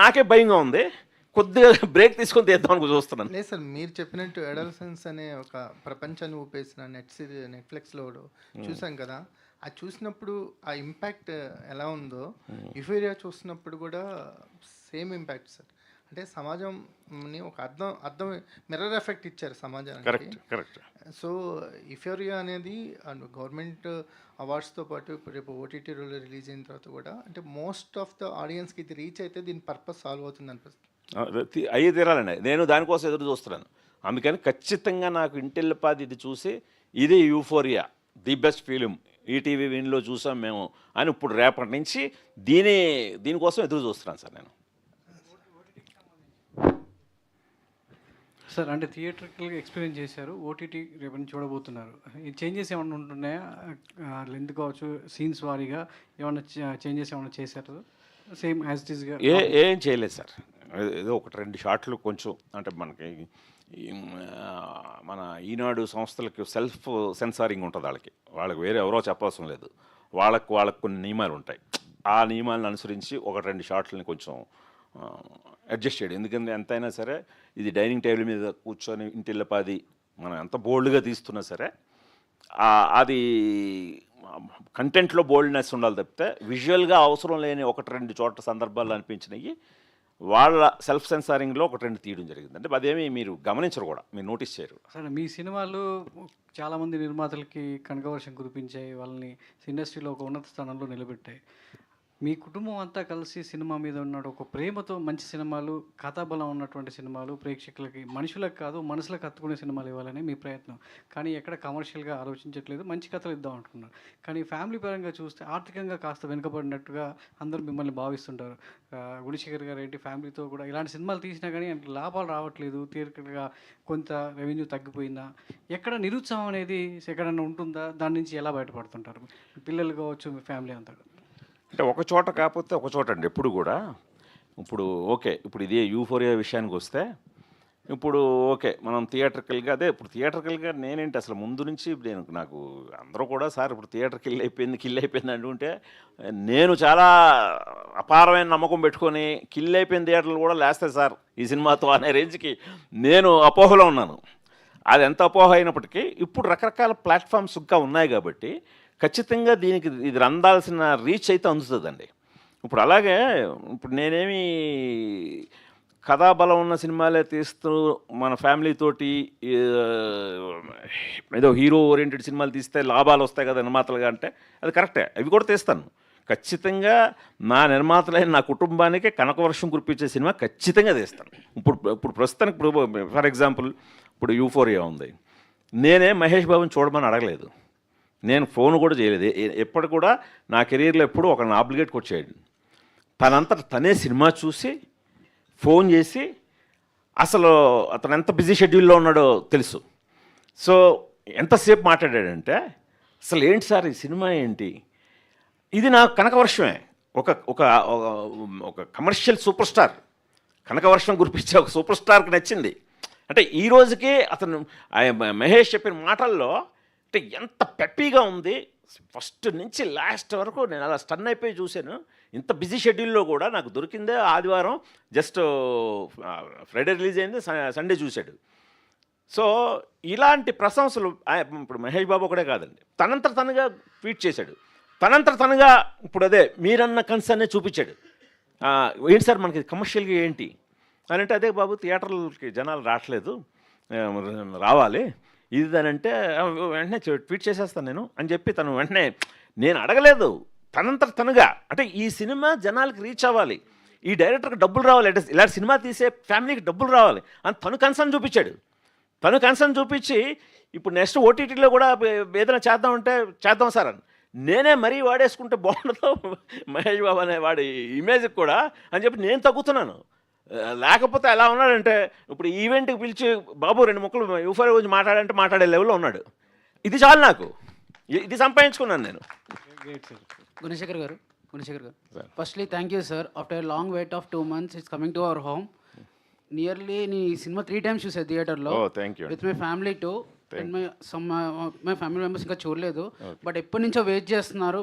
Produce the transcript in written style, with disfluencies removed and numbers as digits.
నాకే భయంగా ఉంది. కొద్దిగా బ్రేక్ తీసుకొని తీద్దామని చూస్తున్నాను. లేదు సార్, మీరు చెప్పినట్టు అడల్సెన్స్ అనే ఒక ప్రపంచాన్ని ఊపేసిన నెట్ఫ్లిక్స్లో చూసాం కదా. అది చూసినప్పుడు ఆ ఇంపాక్ట్ ఎలా ఉందో యుఫోరియా చూసినప్పుడు కూడా సేమ్ ఇంపాక్ట్ సార్. అంటే సమాజంని ఒక అర్థం మిర్రర్ ఎఫెక్ట్ ఇచ్చారు సమాజానికి. కరెక్ట్. సో యుఫోరియా అనేది గవర్నమెంట్ అవార్డ్స్తో పాటు రేపు ఓటీటీ రిలీజ్ అయిన తర్వాత కూడా అంటే మోస్ట్ ఆఫ్ ద ఆడియన్స్కి ఇది రీచ్ అయితే దీని పర్పస్ సాల్వ్ అవుతుంది అనిపిస్తుంది. అయ్యి తీరాలండి. నేను దానికోసం ఎదురు చూస్తున్నాను. అందుకని ఖచ్చితంగా నాకు ఇంటిల్లిపాది ఇది చూసి ఇదే euphoria the best film ETV విన్లో చూసాం మేము అని ఇప్పుడు రేపటి నుంచి దీనికోసం ఎదురు చూస్తున్నాను సార్ నేను. సార్ అంటే థియేటర్కల్గా ఎక్స్పీరియన్స్ చేశారు, ఓటీటీ రేపటి నుంచి చూడబోతున్నారు. ఈ చేంజెస్ ఏమైనా ఉంటున్నాయా? లెంత్ కావచ్చు, సీన్స్ వారీగా ఏమైనా చేంజెస్ ఏమైనా చేశారు? సేమ్ యాజ్ ఇట్ ఈస్గా ఏం చేయలేదు సార్. ఏదో ఒకటి 2 షాట్లు కొంచెం అంటే మనకి మన ఈనాడు సంస్థలకి సెల్ఫ్ సెన్సారింగ్ ఉంటుంది. వాళ్ళకి వేరే ఎవరో చెప్పవలసిన లేదు. వాళ్ళకు కొన్ని నియమాలు ఉంటాయి. ఆ నియమాలను అనుసరించి 1-2 షాట్లని కొంచెం అడ్జస్ట్ చేయడం. ఎందుకంటే ఎంతైనా సరే ఇది డైనింగ్ టేబుల్ మీద కూర్చొని ఇంటిల్లపాది మనం ఎంత బోల్డ్గా తీస్తున్నా సరే అది కంటెంట్లో బోల్డ్నెస్ ఉండాలి తప్పితే విజువల్గా అవసరం లేని 1-2 చోట్ల సందర్భాలు అనిపించినవి వాళ్ళ సెల్ఫ్ సెన్సారింగ్లో 1-2 తీయడం జరిగింది. అంటే అదేమి మీరు గమనించరు కూడా, మీరు నోటీస్ చేయరు. సరే, మీ సినిమాలు చాలామంది నిర్మాతలకి కనకవర్షం కురిపించాయి, వాళ్ళని ఇండస్ట్రీలో ఒక ఉన్నత స్థానంలో నిలబెట్టాయి. మీ కుటుంబం అంతా కలిసి సినిమా మీద ఉన్న ఒక ప్రేమతో మంచి సినిమాలు, కథాబలం ఉన్నటువంటి సినిమాలు ప్రేక్షకులకి, మనుషులకు కాదు మనసులకు హత్తుకునే సినిమాలు ఇవ్వాలని మీ ప్రయత్నం. కానీ ఎక్కడ కమర్షియల్గా ఆలోచించట్లేదు, మంచి కథలు ఇద్దాం అనుకున్నారు. కానీ ఫ్యామిలీ పరంగా చూస్తే ఆర్థికంగా కాస్త వెనుకబడినట్టుగా అందరూ మిమ్మల్ని భావిస్తుంటారు. గుణశేఖర్ గారు ఏంటి, ఫ్యామిలీతో కూడా ఇలాంటి సినిమాలు తీసినా కానీ లాభాలు రావట్లేదు, థియేటర్గా కొంత రెవెన్యూ తగ్గిపోయిందా, ఎక్కడ నిరుత్సాహం అనేది ఎక్కడన్నా ఉంటుందా? దాని నుంచి ఎలా బయటపడుతుంటారు పిల్లలు కావచ్చు, మీ ఫ్యామిలీ అంతా? అంటే ఒక చోట కాకపోతే ఒక చోట అండి ఎప్పుడు కూడా. ఇప్పుడు ఓకే, ఇప్పుడు ఇదే యూఫోరియా విషయానికి వస్తే ఇప్పుడు ఓకే మనం థియేటర్కల్గా ఇప్పుడు నేనేంటి అసలు ముందు నుంచి నాకు అందరూ కూడా సార్ ఇప్పుడు థియేటర్కి కిల్ అయిపోయింది అంటుంటే నేను చాలా అపారమైన నమ్మకం పెట్టుకొని కిల్ అయిపోయిన థియేటర్లు కూడా లేస్తాయి సార్ ఈ సినిమాతో అనే రేంజ్కి నేను అపోహలో ఉన్నాను. అది ఎంత అపోహ అయినప్పటికీ ఇప్పుడు రకరకాల ప్లాట్ఫామ్స్ ఇంకా ఉన్నాయి కాబట్టి ఖచ్చితంగా దీనికి ఇది అందాల్సిన రీచ్ అయితే అందుతుందండి. ఇప్పుడు అలాగే ఇప్పుడు నేనేమి కథాబలం ఉన్న సినిమాలే తీస్తూ మన ఫ్యామిలీతోటి ఏదో హీరో ఓరియంటెడ్ సినిమాలు తీస్తే లాభాలు వస్తాయి కదా నిర్మాతలుగా అంటే అది కరెక్టే, అవి కూడా తీస్తాను. ఖచ్చితంగా నా నిర్మాతలైన నా కుటుంబానికి కనకవర్షం కురిపించే సినిమా ఖచ్చితంగా తీస్తాను. ఇప్పుడు ప్రస్తుతానికి ఫర్ ఎగ్జాంపుల్ ఇప్పుడు యూఫోరియా ఉంది. నేనే మహేష్ బాబుని చూడమని అడగలేదు, నేను ఫోన్ కూడా చేయలేదు. ఎప్పుడు కూడా నా కెరీర్లో ఎప్పుడు ఒకరిని ఆబ్లిగేట్ కూడా చేయడు. తనంతట తనే సినిమా చూసి ఫోన్ చేసి అసలు అతను ఎంత బిజీ షెడ్యూల్లో ఉన్నాడో తెలుసు. సో ఎంతసేపు మాట్లాడాడంటే అసలు ఏంటి సార్ ఈ సినిమా ఏంటి, ఇది నాకు కనకవర్షమే ఒక ఒక ఒక కమర్షియల్ సూపర్ స్టార్ కనకవర్షం కురిపించే ఒక సూపర్ స్టార్కి నచ్చింది. అంటే ఈ రోజుకి అతను మహేష్ చెప్పిన మాటల్లో అంటే ఎంత పెప్పీగా ఉంది. ఫస్ట్ నుంచి లాస్ట్ వరకు నేను అలా స్టన్ అయిపోయి చూశాను. ఇంత బిజీ షెడ్యూల్లో కూడా నాకు దొరికిందే ఆదివారం, జస్ట్ ఫ్రైడే రిలీజ్ అయింది, సండే చూశాడు. సో ఇలాంటి ప్రశంసలు ఇప్పుడు మహేష్ బాబు ఒకటే కాదండి, తనంతట తనగా ట్వీట్ చేశాడు, తనంతట తనగా ఇప్పుడు అదే మీరన్న కన్సర్నే చూపించాడు. ఏంటి సార్ మనకి కమర్షియల్గా ఏంటి అని అంటే, అదే బాబు థియేటర్లకి జనాలు రావట్లేదు, రావాలి ఇది అని అంటే వెంటనే ట్వీట్ చేసేస్తాను నేను అని చెప్పి తను వెంటనే, నేను అడగలేదు, తనంతట తనుగా అంటే ఈ సినిమా జనాలకి రీచ్ అవ్వాలి, ఈ డైరెక్టర్కి డబ్బులు రావాలి, అంటే ఇలాంటి సినిమా తీసే ఫ్యామిలీకి డబ్బులు రావాలి అని తను కన్సర్న్ చూపించాడు. తను కన్సర్న్ చూపించి ఇప్పుడు నెక్స్ట్ ఓటీటీలో కూడా ఏదైనా చేద్దామంటే చేద్దాం సార్ అని నేనే మరీ వాడేసుకుంటే బాగుండదు మహేష్ బాబు అనే వాడి ఇమేజ్కి కూడా అని చెప్పి నేను తగ్గుతున్నాను. లేకపోతే ఎలా ఉన్నాడంటే ఇప్పుడు ఈవెంట్కి పిలిచి బాబు 2 ముక్కలు యూఫోరియా గురించి మాట్లాడంటే మాట్లాడే లెవెల్లో ఉన్నాడు. ఇది చాలు నాకు, ఇది సంపాదించుకున్నాను నేను. గుణశేఖర్ గారు, firstly thank you sir. After long weight of 2 months it's coming to our home. Nearly నీ సినిమా 3 times చూసాను థియేటర్లో with my family two. And my family members ఇంకా చూడలేదు, బట్ ఎప్పటి నుంచో వెయిట్ చేస్తున్నారు.